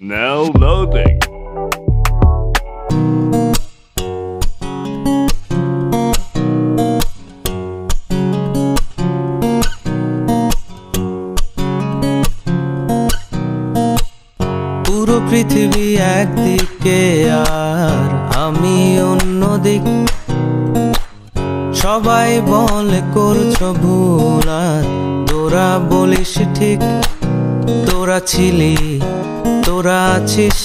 Now loading. পুরো পৃথিবী একদিকে আর আমি অন্যদিক, সবাই বলে করছো ভুল আর তোরা বলিস ঠিক। তোরা ছিলি, তোরা আছিস,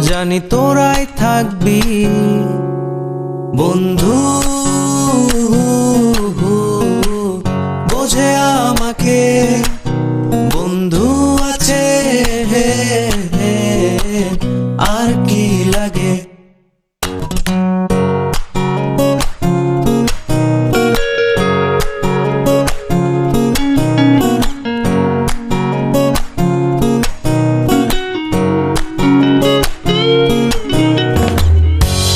জানি তোরাই থাকবি বন্ধু। বোঝে আমাকে বন্ধু আছে, আর কি লাগে।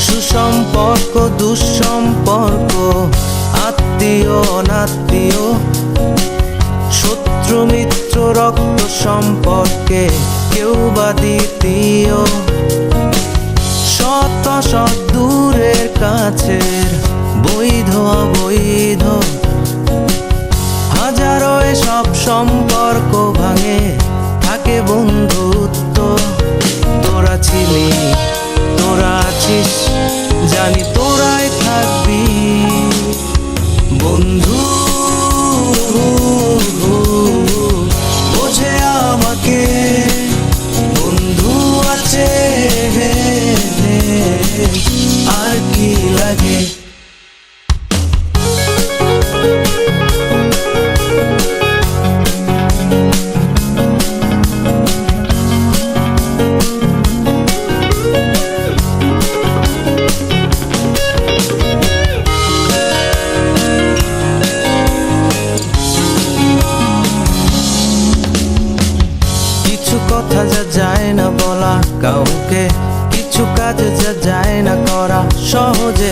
সুসম্পর্ক দুঃসম্পর্ক, আত্মীয় অনাত্মীয়, শত্রু মিত্র রক্ত সম্পর্কে কেউ বা দ্বিতীয়। সৎ অসৎ দূরের কাছের, বৈধ অবৈধ, হাজারো সব সম্পর্ক ভাঙে, থাকে বন্ধুত্ব। তোরা ছিলি, তোরা আছিস, জানি তোরাই থাকবি বন্ধু। বোঝে আমাকে বন্ধু আছে, আর কি লাগে। কথা যা যায় না বলা কাউকে, কিছু কাজ যা যায় না করা সহজে,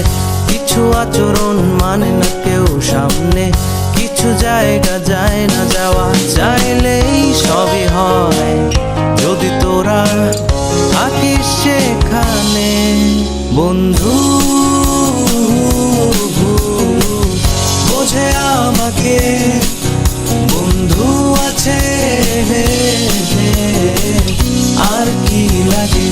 কিছু আচরণ মানে না কেউ সামনে, কিছু জায়গা যায় না যাওয়া, চাইলেই সবই হয় যদি তোরা থাকিস সেখানে বন্ধু। বোঝে আমাকে বন্ধু আছে, আর কি লাগে।